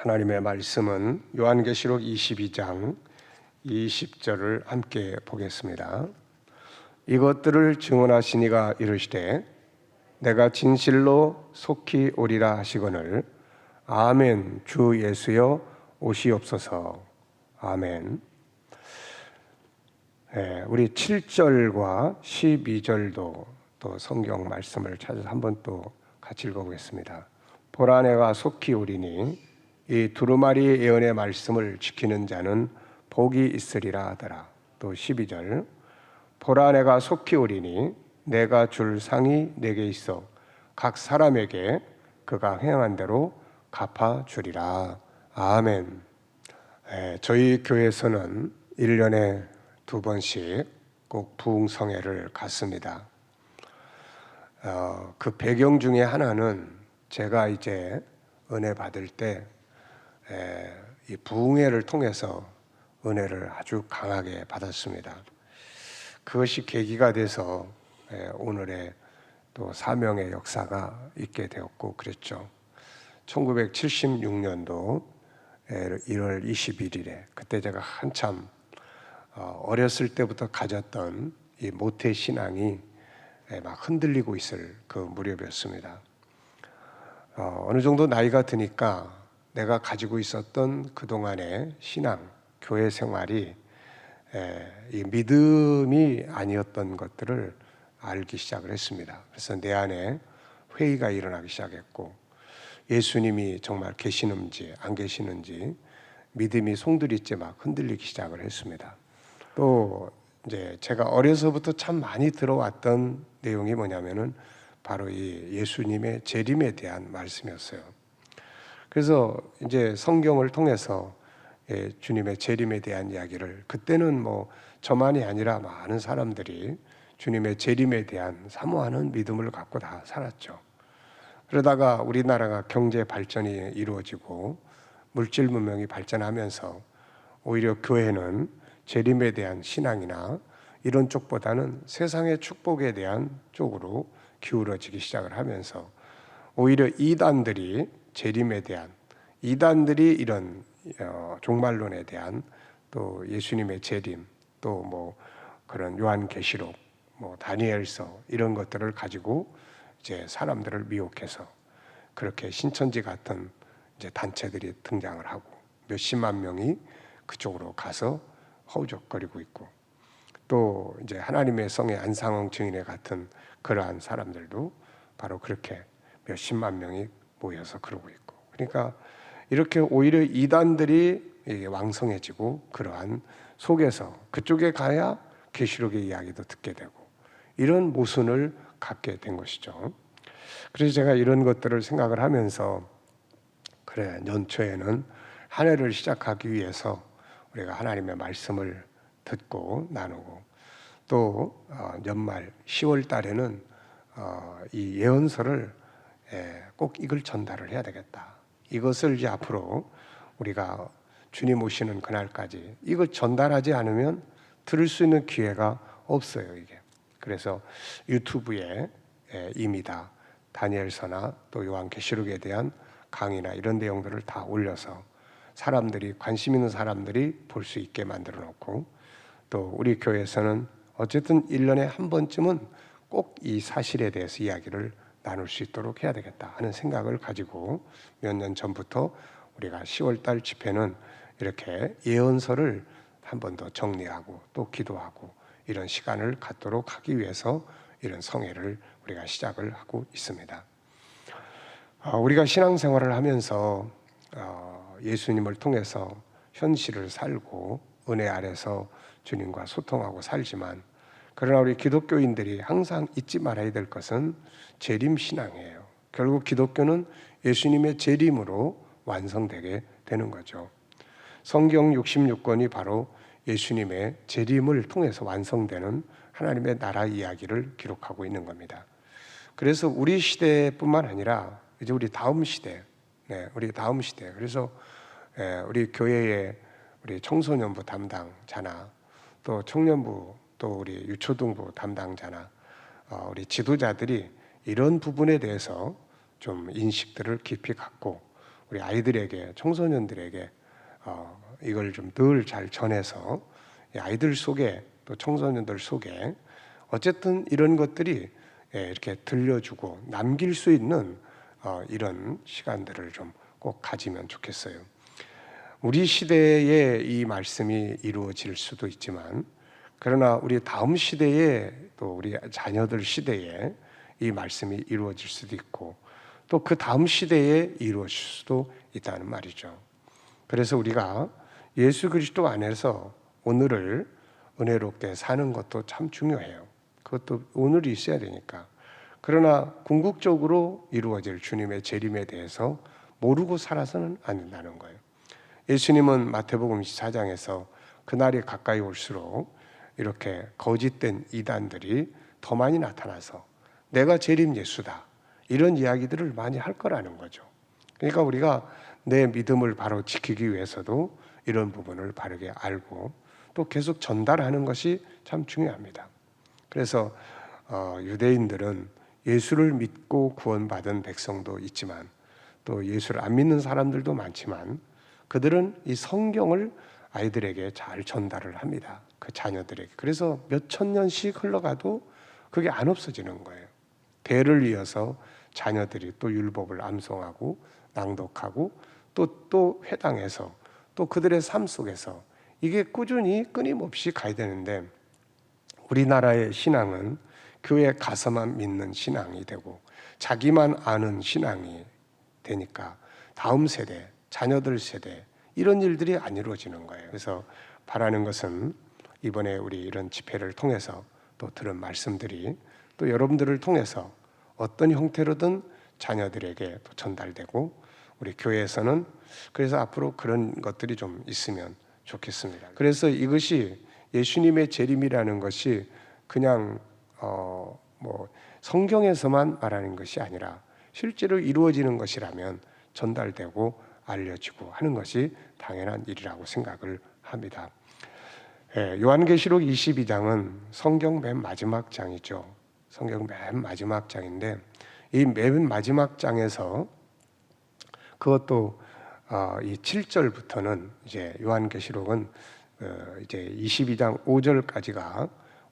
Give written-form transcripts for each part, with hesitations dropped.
하나님의 말씀은 요한계시록 22장 20절을 함께 보겠습니다. 이것들을 증언하신 이가 이르시되 내가 진실로 속히 오리라 하시거늘 아멘. 주 예수여 오시옵소서. 아멘. 우리 7절과 12절도 또 성경 말씀을 찾아서 한번 또 같이 읽어보겠습니다. 보라 내가 속히 오리니 이 두루마리 예언의 말씀을 지키는 자는 복이 있으리라 하더라. 또 12절 보라 내가 속히 오리니 내가 줄 상이 내게 있어 각 사람에게 그가 행한 대로 갚아주리라. 아멘. 저희 교회에서는 1년에 2번씩 꼭 부흥성회를 갖습니다. 그 배경 중에 하나는 제가 이제 은혜 받을 때 이 부흥회를 통해서 은혜를 아주 강하게 받았습니다. 그것이 계기가 돼서 오늘의 또 사명의 역사가 있게 되었고 그랬죠. 1976년도 1월 21일에 그때 제가 한참 어렸을 때부터 가졌던 이 모태 신앙이 막 흔들리고 있을 그 무렵이었습니다. 어느 정도 나이가 드니까 내가 가지고 있었던 그동안의 신앙, 교회 생활이 이 믿음이 아니었던 것들을 알기 시작을 했습니다. 그래서 내 안에 회의가 일어나기 시작했고 예수님이 정말 계시는지 안 계시는지 믿음이 송두리째 막 흔들리기 시작을 했습니다. 또 이제 제가 어려서부터 참 많이 들어왔던 내용이 뭐냐면은 바로 이 예수님의 재림에 대한 말씀이었어요. 그래서 이제 성경을 통해서 주님의 재림에 대한 이야기를 그때는 뭐 저만이 아니라 많은 사람들이 주님의 재림에 대한 사모하는 믿음을 갖고 다 살았죠. 그러다가 우리나라가 경제 발전이 이루어지고 물질 문명이 발전하면서 오히려 교회는 재림에 대한 신앙이나 이런 쪽보다는 세상의 축복에 대한 쪽으로 기울어지기 시작을 하면서 오히려 이단들이 재림에 대한 이단들이 이런 종말론에 대한 또 예수님의 재림 또 뭐 그런 요한계시록 뭐 다니엘서 이런 것들을 가지고 이제 사람들을 미혹해서 그렇게 신천지 같은 이제 단체들이 등장을 하고 몇십만 명이 그쪽으로 가서 허우적거리고 있고 또 이제 하나님의 성의 안상홍 증인회 같은 그러한 사람들도 바로 그렇게 몇십만 명이 모여서 그러고 있고 그러니까 이렇게 오히려 이단들이 왕성해지고 그러한 속에서 그쪽에 가야 계시록의 이야기도 듣게 되고 이런 모순을 갖게 된 것이죠. 그래서 제가 이런 것들을 생각을 하면서 그래 연초에는 한 해를 시작하기 위해서 우리가 하나님의 말씀을 듣고 나누고 또 연말 10월 달에는 이 예언서를 꼭 이걸 전달을 해야 되겠다. 이것을 이제 앞으로 우리가 주님 오시는 그날까지 이걸 전달하지 않으면 들을 수 있는 기회가 없어요, 이게. 그래서 유튜브에 이미 다 다니엘서나 또 요한계시록에 대한 강의나 이런 내용들을 다 올려서 사람들이 관심 있는 사람들이 볼 수 있게 만들어 놓고 또 우리 교회에서는 어쨌든 1년에 한 번쯤은 꼭 이 사실에 대해서 이야기를 나눌 수 있도록 해야 되겠다 하는 생각을 가지고 몇 년 전부터 우리가 10월 달 집회는 이렇게 예언서를 한 번 더 정리하고 또 기도하고 이런 시간을 갖도록 하기 위해서 이런 성회를 우리가 시작을 하고 있습니다. 우리가 신앙생활을 하면서 예수님을 통해서 현실을 살고 은혜 아래서 주님과 소통하고 살지만 그러나 우리 기독교인들이 항상 잊지 말아야 될 것은 재림신앙이에요. 결국 기독교는 예수님의 재림으로 완성되게 되는 거죠. 성경 66권이 바로 예수님의 재림을 통해서 완성되는 하나님의 나라 이야기를 기록하고 있는 겁니다. 그래서 우리 시대뿐만 아니라 이제 우리 다음 시대, 우리 다음 시대. 그래서 우리 교회의 우리 청소년부 담당자나 또 청년부 또 우리 유초등부 담당자나 우리 지도자들이 이런 부분에 대해서 좀 인식들을 깊이 갖고 우리 아이들에게, 청소년들에게 이걸 좀 늘 잘 전해서 이 아이들 속에 또 청소년들 속에 어쨌든 이런 것들이 이렇게 들려주고 남길 수 있는 이런 시간들을 좀 꼭 가지면 좋겠어요. 우리 시대에 이 말씀이 이루어질 수도 있지만, 그러나 우리 다음 시대에 또 우리 자녀들 시대에 이 말씀이 이루어질 수도 있고, 또 그 다음 시대에 이루어질 수도 있다는 말이죠. 그래서 우리가 예수 그리스도 안에서 오늘을 은혜롭게 사는 것도 참 중요해요. 그것도 오늘이 있어야 되니까. 그러나 궁극적으로 이루어질 주님의 재림에 대해서 모르고 살아서는 안 된다는 거예요. 예수님은 마태복음 24장에서 그날이 가까이 올수록 이렇게 거짓된 이단들이 더 많이 나타나서 내가 재림 예수다, 이런 이야기들을 많이 할 거라는 거죠. 그러니까 우리가 내 믿음을 바로 지키기 위해서도 이런 부분을 바르게 알고 또 계속 전달하는 것이 참 중요합니다. 그래서 유대인들은 예수를 믿고 구원받은 백성도 있지만 또 예수를 안 믿는 사람들도 많지만 그들은 이 성경을 아이들에게 잘 전달을 합니다. 그 자녀들에게. 그래서 몇 천 년씩 흘러가도 그게 안 없어지는 거예요. 대를 이어서 자녀들이 또 율법을 암송하고 낭독하고 또 회당에서 또 그들의 삶 속에서 이게 꾸준히 끊임없이 가야 되는데, 우리나라의 신앙은 교회 가서만 믿는 신앙이 되고 자기만 아는 신앙이 되니까 다음 세대, 자녀들 세대 이런 일들이 안 이루어지는 거예요. 그래서 바라는 것은 이번에 우리 이런 집회를 통해서 또 들은 말씀들이 또 여러분들을 통해서 어떤 형태로든 자녀들에게 또 전달되고, 우리 교회에서는 그래서 앞으로 그런 것들이 좀 있으면 좋겠습니다. 그래서 이것이 예수님의 재림이라는 것이 그냥 성경에서만 말하는 것이 아니라 실제로 이루어지는 것이라면 전달되고 알려지고 하는 것이 당연한 일이라고 생각을 합니다. 요한계시록 22장은 성경 맨 마지막 장이죠. 성경 맨 마지막 장인데 이 맨 마지막 장에서 그것도 이 7절부터는 이제 요한계시록은 이제 22장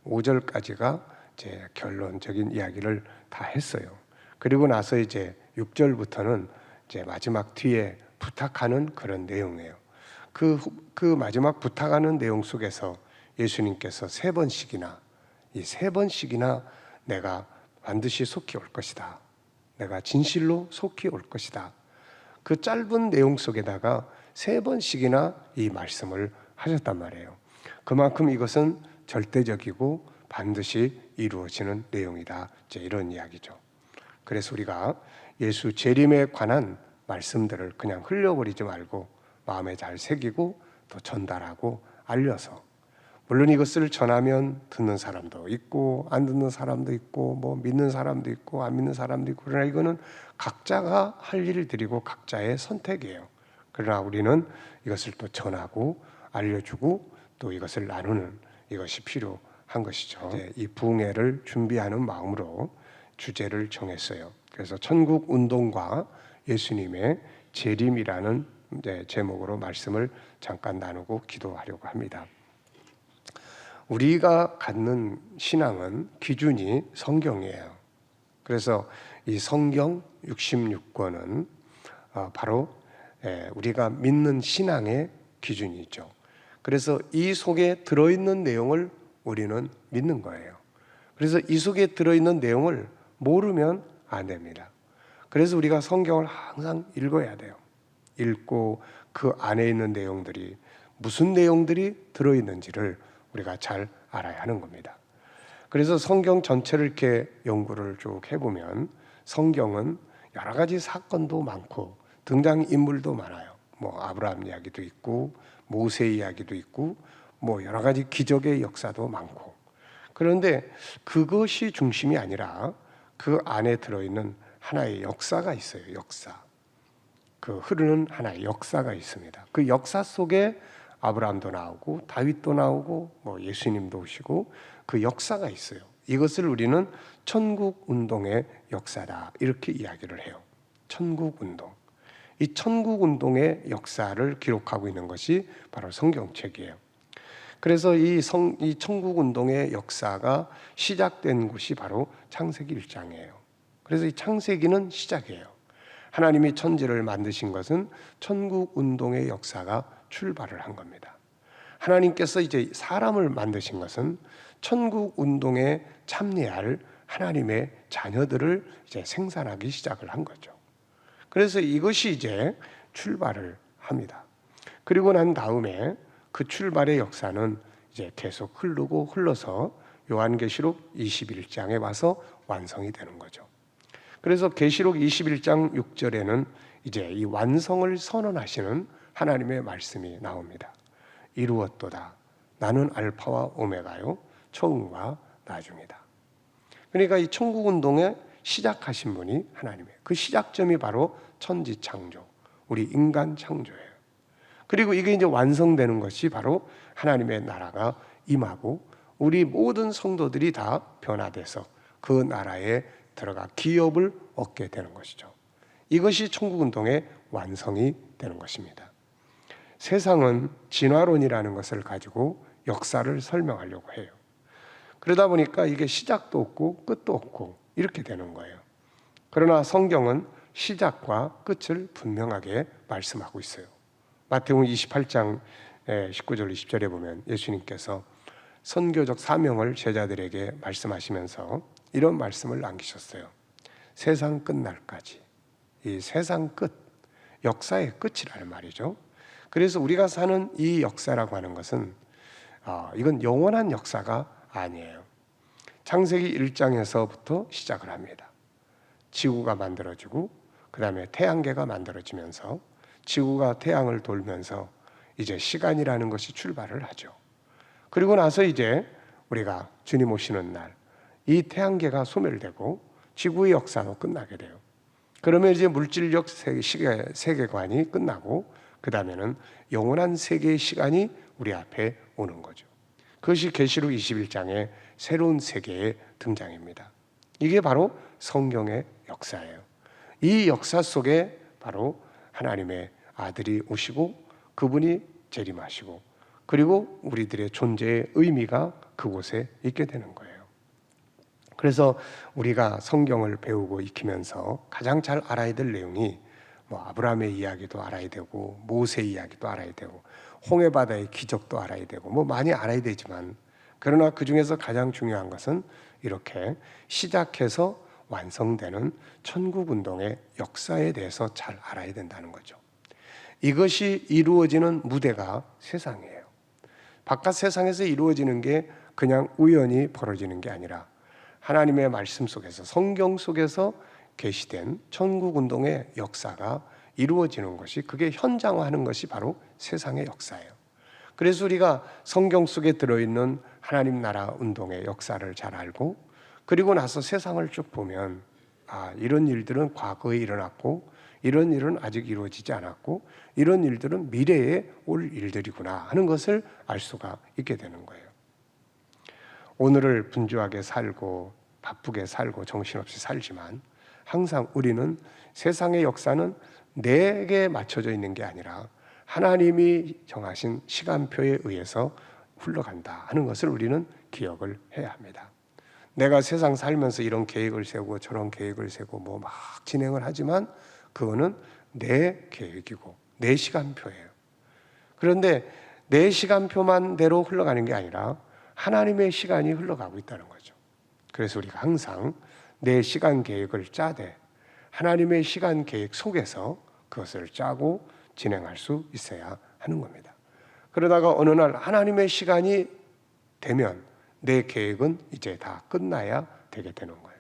5절까지가 이제 결론적인 이야기를 다 했어요. 그리고 나서 이제 6절부터는 이제 마지막 뒤에 부탁하는 그런 내용이에요. 그 마지막 부탁하는 내용 속에서 예수님께서 세 번씩이나 내가 반드시 속히 올 것이다, 내가 진실로 속히 올 것이다, 그 짧은 내용 속에다가 세 번씩이나 이 말씀을 하셨단 말이에요. 그만큼 이것은 절대적이고 반드시 이루어지는 내용이다, 이제 이런 이야기죠. 그래서 우리가 예수 재림에 관한 말씀들을 그냥 흘려버리지 말고 마음에 잘 새기고 또 전달하고 알려서, 물론 이것을 전하면 듣는 사람도 있고 안 듣는 사람도 있고 뭐 믿는 사람도 있고 안 믿는 사람도 있고, 그러나 이거는 각자가 할 일들이고 각자의 선택이에요. 그러나 우리는 이것을 또 전하고 알려주고 또 이것을 나누는 이것이 필요한 것이죠. 이제 이 부흥회를 준비하는 마음으로 주제를 정했어요. 그래서 천국 운동과 예수님의 재림이라는 제목으로 말씀을 잠깐 나누고 기도하려고 합니다. 우리가 갖는 신앙은 기준이 성경이에요. 그래서 이 성경 66권은 바로 우리가 믿는 신앙의 기준이죠. 그래서 이 속에 들어있는 내용을 우리는 믿는 거예요. 그래서 이 속에 들어있는 내용을 모르면 안 됩니다. 그래서 우리가 성경을 항상 읽어야 돼요. 읽고 그 안에 있는 내용들이 무슨 내용들이 들어있는지를 우리가 잘 알아야 하는 겁니다. 그래서 성경 전체를 이렇게 연구를 쭉 해보면 성경은 여러 가지 사건도 많고 등장인물도 많아요. 뭐 아브라함 이야기도 있고 모세 이야기도 있고 뭐 여러 가지 기적의 역사도 많고, 그런데 그것이 중심이 아니라 그 안에 들어있는 하나의 역사가 있어요. 역사. 그 흐르는 하나의 역사가 있습니다. 그 역사 속에 아브라함도 나오고 다윗도 나오고 뭐 예수님도 오시고 그 역사가 있어요. 이것을 우리는 천국 운동의 역사다, 이렇게 이야기를 해요. 천국 운동. 이 천국 운동의 역사를 기록하고 있는 것이 바로 성경책이에요. 그래서 이 천국 운동의 역사가 시작된 곳이 바로 창세기 1장이에요. 그래서 이 창세기는 시작이에요. 하나님이 천지를 만드신 것은 천국 운동의 역사가 출발을 한 겁니다. 하나님께서 이제 사람을 만드신 것은 천국 운동에 참여할 하나님의 자녀들을 이제 생산하기 시작을 한 거죠. 그래서 이것이 이제 출발을 합니다. 그리고 난 다음에 그 출발의 역사는 이제 계속 흐르고 흘러서 요한계시록 21장에 와서 완성이 되는 거죠. 그래서 계시록 21장 6절에는 이제 이 완성을 선언하시는 하나님의 말씀이 나옵니다. 이루었도다. 나는 알파와 오메가요, 처음과 나중이다. 그러니까 이 천국 운동에 시작하신 분이 하나님이에요. 그 시작점이 바로 천지 창조, 우리 인간 창조예요. 그리고 이게 이제 완성되는 것이 바로 하나님의 나라가 임하고 우리 모든 성도들이 다 변화돼서 그 나라에 들어가 기업을 얻게 되는 것이죠. 이것이 천국 운동의 완성이 되는 것입니다. 세상은 진화론이라는 것을 가지고 역사를 설명하려고 해요. 그러다 보니까 이게 시작도 없고 끝도 없고 이렇게 되는 거예요. 그러나 성경은 시작과 끝을 분명하게 말씀하고 있어요. 마태복음 28장 19절 20절에 보면 예수님께서 선교적 사명을 제자들에게 말씀하시면서 이런 말씀을 남기셨어요. 세상 끝날까지. 이 세상 끝, 역사의 끝이라는 말이죠. 그래서 우리가 사는 이 역사라고 하는 것은 이건 영원한 역사가 아니에요. 창세기 1장에서부터 시작을 합니다. 지구가 만들어지고 그 다음에 태양계가 만들어지면서 지구가 태양을 돌면서 이제 시간이라는 것이 출발을 하죠. 그리고 나서 이제 우리가 주님 오시는 날 이 태양계가 소멸되고 지구의 역사도 끝나게 돼요. 그러면 이제 물질적 세계관이 끝나고 그 다음에는 영원한 세계의 시간이 우리 앞에 오는 거죠. 그것이 계시록 21장의 새로운 세계의 등장입니다. 이게 바로 성경의 역사예요. 이 역사 속에 바로 하나님의 아들이 오시고 그분이 재림하시고 그리고 우리들의 존재의 의미가 그곳에 있게 되는 거예요. 그래서 우리가 성경을 배우고 익히면서 가장 잘 알아야 될 내용이 아브라함의 이야기도 알아야 되고 모세 이야기도 알아야 되고 홍해바다의 기적도 알아야 되고 많이 알아야 되지만 그러나 그 중에서 가장 중요한 것은 이렇게 시작해서 완성되는 천국운동의 역사에 대해서 잘 알아야 된다는 거죠. 이것이 이루어지는 무대가 세상이에요. 바깥 세상에서 이루어지는 게 그냥 우연히 벌어지는 게 아니라 하나님의 말씀 속에서 성경 속에서 계시된 천국운동의 역사가 이루어지는 것이 그게 현장화하는 것이 바로 세상의 역사예요. 그래서 우리가 성경 속에 들어있는 하나님 나라 운동의 역사를 잘 알고 그리고 나서 세상을 쭉 보면 이런 일들은 과거에 일어났고 이런 일은 아직 이루어지지 않았고 이런 일들은 미래에 올 일들이구나 하는 것을 알 수가 있게 되는 거예요. 오늘을 분주하게 살고 바쁘게 살고 정신없이 살지만 항상 우리는 세상의 역사는 내게 맞춰져 있는 게 아니라 하나님이 정하신 시간표에 의해서 흘러간다 하는 것을 우리는 기억을 해야 합니다. 내가 세상 살면서 이런 계획을 세우고 저런 계획을 세우고 막 진행을 하지만 그거는 내 계획이고 내 시간표예요. 그런데 내 시간표만대로 흘러가는 게 아니라 하나님의 시간이 흘러가고 있다는 거죠. 그래서 우리가 항상 내 시간 계획을 짜되 하나님의 시간 계획 속에서 그것을 짜고 진행할 수 있어야 하는 겁니다. 그러다가 어느 날 하나님의 시간이 되면 내 계획은 이제 다 끝나야 되게 되는 거예요.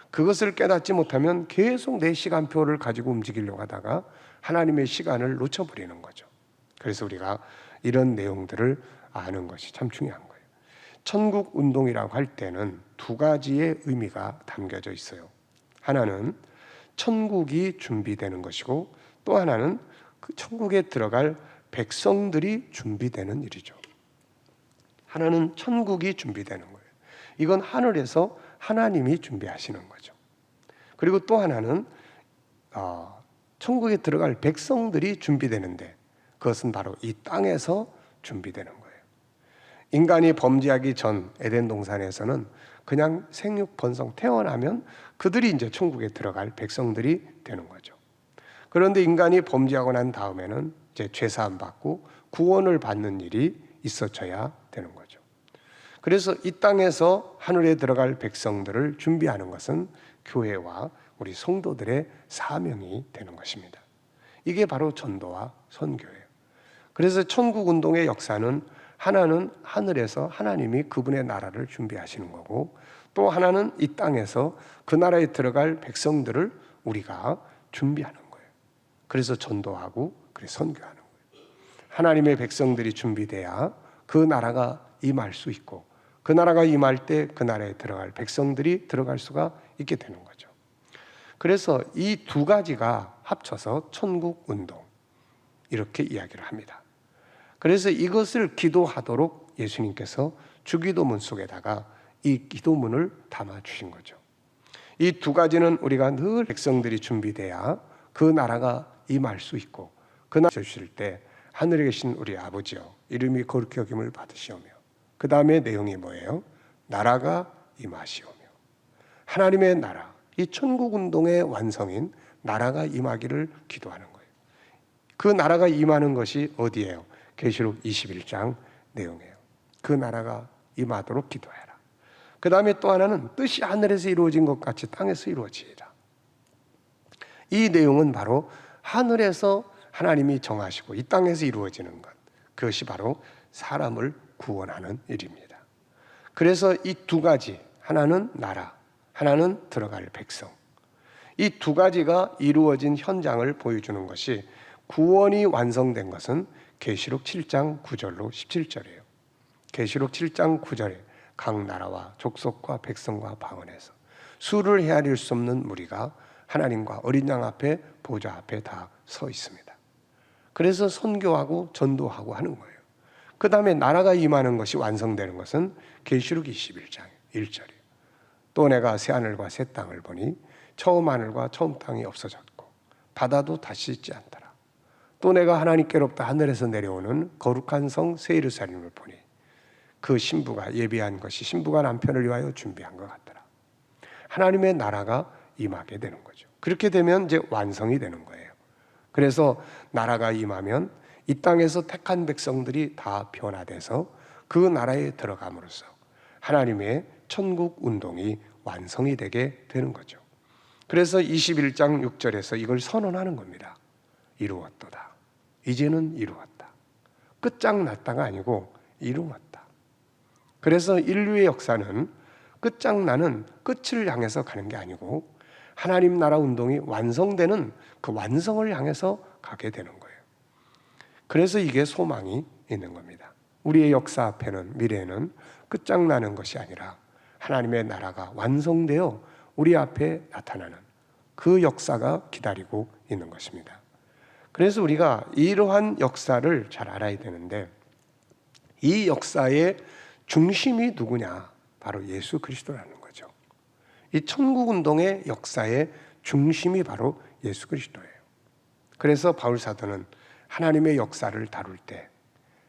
그것을 깨닫지 못하면 계속 내 시간표를 가지고 움직이려고 하다가 하나님의 시간을 놓쳐버리는 거죠. 그래서 우리가 이런 내용들을 아는 것이 참 중요한 거예요. 천국 운동이라고 할 때는 두 가지의 의미가 담겨져 있어요. 하나는 천국이 준비되는 것이고 또 하나는 그 천국에 들어갈 백성들이 준비되는 일이죠. 하나는 천국이 준비되는 거예요. 이건 하늘에서 하나님이 준비하시는 거죠. 그리고 또 하나는 천국에 들어갈 백성들이 준비되는데 그것은 바로 이 땅에서 준비되는 거예요. 인간이 범죄하기 전 에덴 동산에서는 그냥 생육 번성 태어나면 그들이 이제 천국에 들어갈 백성들이 되는 거죠. 그런데 인간이 범죄하고 난 다음에는 이제 죄사함 받고 구원을 받는 일이 있어져야 되는 거죠. 그래서 이 땅에서 하늘에 들어갈 백성들을 준비하는 것은 교회와 우리 성도들의 사명이 되는 것입니다. 이게 바로 전도와 선교예요. 그래서 천국 운동의 역사는 하나는 하늘에서 하나님이 그분의 나라를 준비하시는 거고, 또 하나는 이 땅에서 그 나라에 들어갈 백성들을 우리가 준비하는 거예요. 그래서 전도하고 그래서 선교하는 거예요. 하나님의 백성들이 준비돼야 그 나라가 임할 수 있고, 그 나라가 임할 때 그 나라에 들어갈 백성들이 들어갈 수가 있게 되는 거죠. 그래서 이 두 가지가 합쳐서 천국 운동, 이렇게 이야기를 합니다. 그래서 이것을 기도하도록 예수님께서 주기도문 속에다가 이 기도문을 담아 주신 거죠. 이 두 가지는 우리가 늘 백성들이 준비돼야 그 나라가 임할 수 있고, 그 나라 주실 때 하늘에 계신 우리 아버지여 이름이 거룩히 여김을 받으시오며, 그 다음에 내용이 뭐예요? 나라가 임하시오며. 하나님의 나라, 이 천국 운동의 완성인 나라가 임하기를 기도하는 거예요. 그 나라가 임하는 것이 어디예요? 계시록 21장 내용이에요. 그 나라가 임하도록 기도해라. 그 다음에 또 하나는 뜻이 하늘에서 이루어진 것 같이 땅에서 이루어지리라. 이 내용은 바로 하늘에서 하나님이 정하시고 이 땅에서 이루어지는 것, 그것이 바로 사람을 구원하는 일입니다. 그래서 이 두 가지, 하나는 나라, 하나는 들어갈 백성, 이 두 가지가 이루어진 현장을 보여주는 것이, 구원이 완성된 것은 계시록 7장 9절로 17절이에요. 계시록 7장 9절에 각 나라와 족속과 백성과 방언에서 수를 헤아릴 수 없는 무리가 하나님과 어린 양 앞에 보좌 앞에 다 서 있습니다. 그래서 선교하고 전도하고 하는 거예요. 그 다음에 나라가 임하는 것이 완성되는 것은 계시록 21장 1절이에요. 또 내가 새 하늘과 새 땅을 보니 처음 하늘과 처음 땅이 없어졌고 바다도 다시 있지 않더라. 또 내가 하나님께로부터 하늘에서 내려오는 거룩한 성 새 예루살렘을 보니 그 신부가 예비한 것이 신부가 남편을 위하여 준비한 것 같더라. 하나님의 나라가 임하게 되는 거죠. 그렇게 되면 이제 완성이 되는 거예요. 그래서 나라가 임하면 이 땅에서 택한 백성들이 다 변화돼서 그 나라에 들어감으로써 하나님의 천국 운동이 완성이 되게 되는 거죠. 그래서 21장 6절에서 이걸 선언하는 겁니다. 이루었도다. 이제는 이루었다. 끝장났다가 아니고 이루었다. 그래서 인류의 역사는 끝장나는 끝을 향해서 가는 게 아니고 하나님 나라 운동이 완성되는 그 완성을 향해서 가게 되는 거예요. 그래서 이게 소망이 있는 겁니다. 우리의 역사 앞에는, 미래에는 끝장나는 것이 아니라 하나님의 나라가 완성되어 우리 앞에 나타나는 그 역사가 기다리고 있는 것입니다. 그래서 우리가 이러한 역사를 잘 알아야 되는데, 이 역사의 중심이 누구냐? 바로 예수 그리스도라는 거죠. 이 천국 운동의 역사의 중심이 바로 예수 그리스도예요. 그래서 바울 사도는 하나님의 역사를 다룰 때,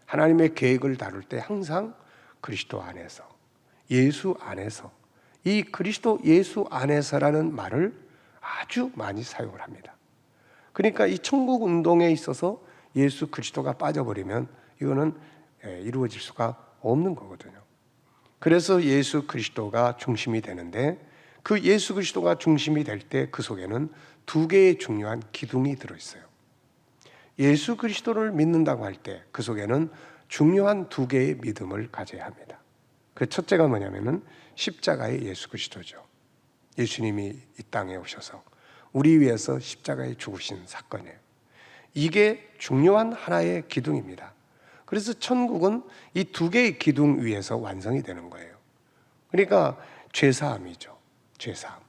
하나님의 계획을 다룰 때 항상 그리스도 안에서, 예수 안에서, 이 그리스도 예수 안에서라는 말을 아주 많이 사용을 합니다. 그러니까 이 천국 운동에 있어서 예수 그리스도가 빠져버리면 이거는 이루어질 수가 없는 거거든요. 그래서 예수 그리스도가 중심이 되는데, 그 예수 그리스도가 중심이 될 때 그 속에는 두 개의 중요한 기둥이 들어있어요. 예수 그리스도를 믿는다고 할 때 그 속에는 중요한 두 개의 믿음을 가져야 합니다. 그 첫째가 뭐냐면은 십자가의 예수 그리스도죠. 예수님이 이 땅에 오셔서 우리 위해서 십자가에 죽으신 사건이에요. 이게 중요한 하나의 기둥입니다. 그래서 천국은 이 두 개의 기둥 위에서 완성이 되는 거예요. 그러니까 죄사함이죠. 죄사함.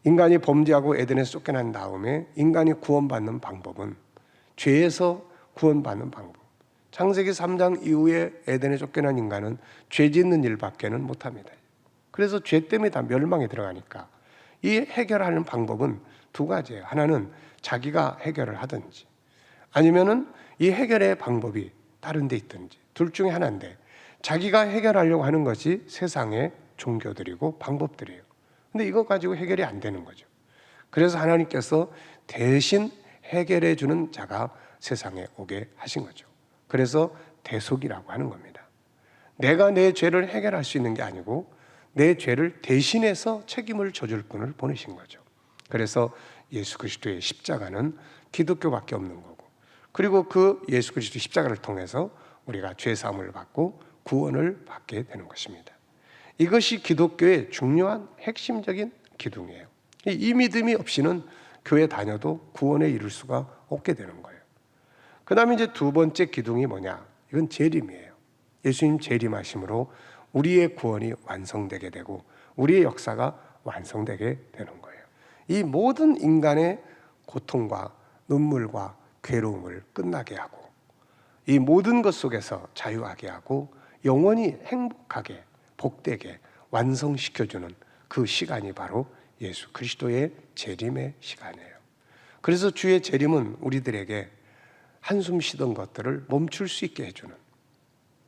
인간이 범죄하고 에덴에서 쫓겨난 다음에 인간이 구원받는 방법은, 죄에서 구원받는 방법, 창세기 3장 이후에 에덴에 쫓겨난 인간은 죄 짓는 일밖에는 못합니다. 그래서 죄 때문에 다 멸망에 들어가니까 이 해결하는 방법은 두 가지예요. 하나는 자기가 해결을 하든지, 아니면은 이 해결의 방법이 다른 데 있든지, 둘 중에 하나인데 자기가 해결하려고 하는 것이 세상의 종교들이고 방법들이에요. 근데 이거 가지고 해결이 안 되는 거죠. 그래서 하나님께서 대신 해결해 주는 자가 세상에 오게 하신 거죠. 그래서 대속이라고 하는 겁니다. 내가 내 죄를 해결할 수 있는 게 아니고 내 죄를 대신해서 책임을 져줄 분을 보내신 거죠. 그래서 예수 그리스도의 십자가는 기독교밖에 없는 거고, 그리고 그 예수 그리스도의 십자가를 통해서 우리가 죄 사함을 받고 구원을 받게 되는 것입니다. 이것이 기독교의 중요한 핵심적인 기둥이에요. 이 믿음이 없이는 교회 다녀도 구원에 이를 수가 없게 되는 거예요. 그 다음에 이제 두 번째 기둥이 뭐냐? 이건 재림이에요. 예수님 재림하심으로 우리의 구원이 완성되게 되고 우리의 역사가 완성되게 되는 거예요. 이 모든 인간의 고통과 눈물과 괴로움을 끝나게 하고 이 모든 것 속에서 자유하게 하고 영원히 행복하게 복되게 완성시켜주는 그 시간이 바로 예수 그리스도의 재림의 시간이에요. 그래서 주의 재림은 우리들에게 한숨 쉬던 것들을 멈출 수 있게 해주는,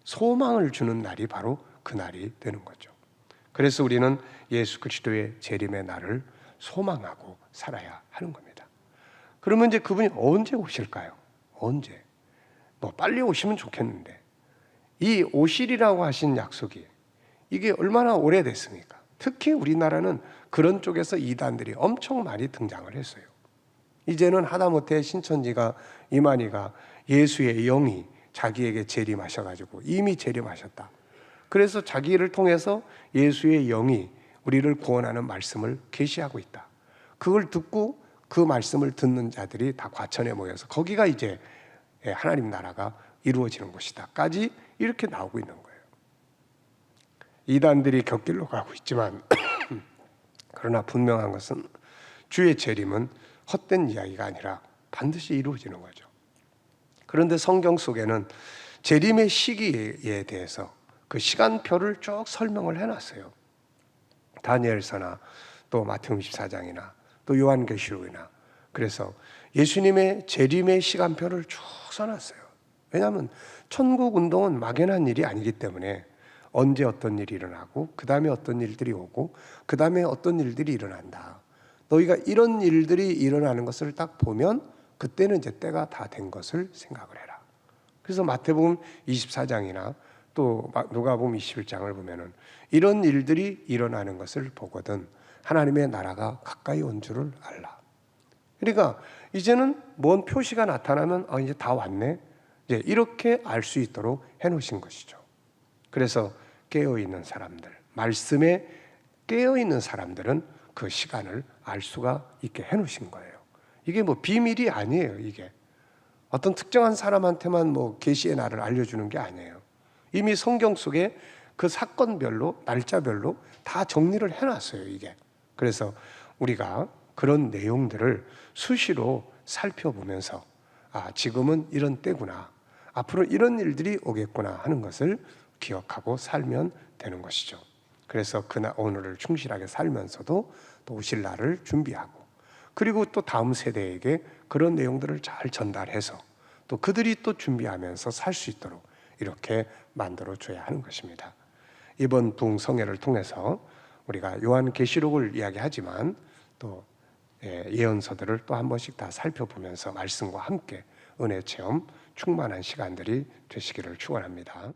소망을 주는 날이 바로 그 날이 되는 거죠. 그래서 우리는 예수 그리스도의 재림의 날을 소망하고 살아야 하는 겁니다. 그러면 이제 그분이 언제 오실까요? 언제? 뭐 빨리 오시면 좋겠는데, 이 오실이라고 하신 약속이 이게 얼마나 오래됐습니까? 특히 우리나라는 그런 쪽에서 이단들이 엄청 많이 등장을 했어요. 이제는 하다못해 신천지가, 이만희가 예수의 영이 자기에게 재림하셔가지고 이미 재림하셨다. 그래서 자기를 통해서 예수의 영이 우리를 구원하는 말씀을 계시하고 있다. 그걸 듣고 그 말씀을 듣는 자들이 다 과천에 모여서 거기가 이제 하나님 나라가 이루어지는 곳이다까지 이렇게 나오고 있는 거예요. 이단들이 곁길로 가고 있지만 그러나 분명한 것은 주의 재림은 헛된 이야기가 아니라 반드시 이루어지는 거죠. 그런데 성경 속에는 재림의 시기에 대해서 그 시간표를 쭉 설명을 해놨어요. 다니엘서나 또 마태복음 24장이나 또 요한계시록이나. 그래서 예수님의 재림의 시간표를 쭉 써놨어요. 왜냐하면 천국 운동은 막연한 일이 아니기 때문에 언제 어떤 일이 일어나고 그 다음에 어떤 일들이 오고 그 다음에 어떤 일들이 일어난다. 너희가 이런 일들이 일어나는 것을 딱 보면 그때는 이제 때가 다 된 것을 생각을 해라. 그래서 마태복음 24장이나 또 누가복음 21장을 보면은 이런 일들이 일어나는 것을 보거든 하나님의 나라가 가까이 온 줄을 알라. 그러니까 이제는 뭔 표시가 나타나면 이제 다 왔네. 이제 이렇게 알 수 있도록 해놓으신 것이죠. 그래서 깨어있는 사람들, 말씀에 깨어있는 사람들은 그 시간을 알 수가 있게 해놓으신 거예요. 이게 뭐 비밀이 아니에요. 이게 어떤 특정한 사람한테만 뭐 계시의 날을 알려주는 게 아니에요. 이미 성경 속에 그 사건별로 날짜별로 다 정리를 해놨어요. 이게 그래서 우리가 그런 내용들을 수시로 살펴보면서 지금은 이런 때구나, 앞으로 이런 일들이 오겠구나 하는 것을 기억하고 살면 되는 것이죠. 그래서 그날 오늘을 충실하게 살면서도 또 오실 날을 준비하고, 그리고 또 다음 세대에게 그런 내용들을 잘 전달해서 또 그들이 또 준비하면서 살 수 있도록 이렇게 만들어 줘야 하는 것입니다. 이번 부흥성회를 통해서 우리가 요한계시록을 이야기하지만 또 예언서들을 또 한 번씩 다 살펴보면서 말씀과 함께 은혜 체험 충만한 시간들이 되시기를 축원합니다.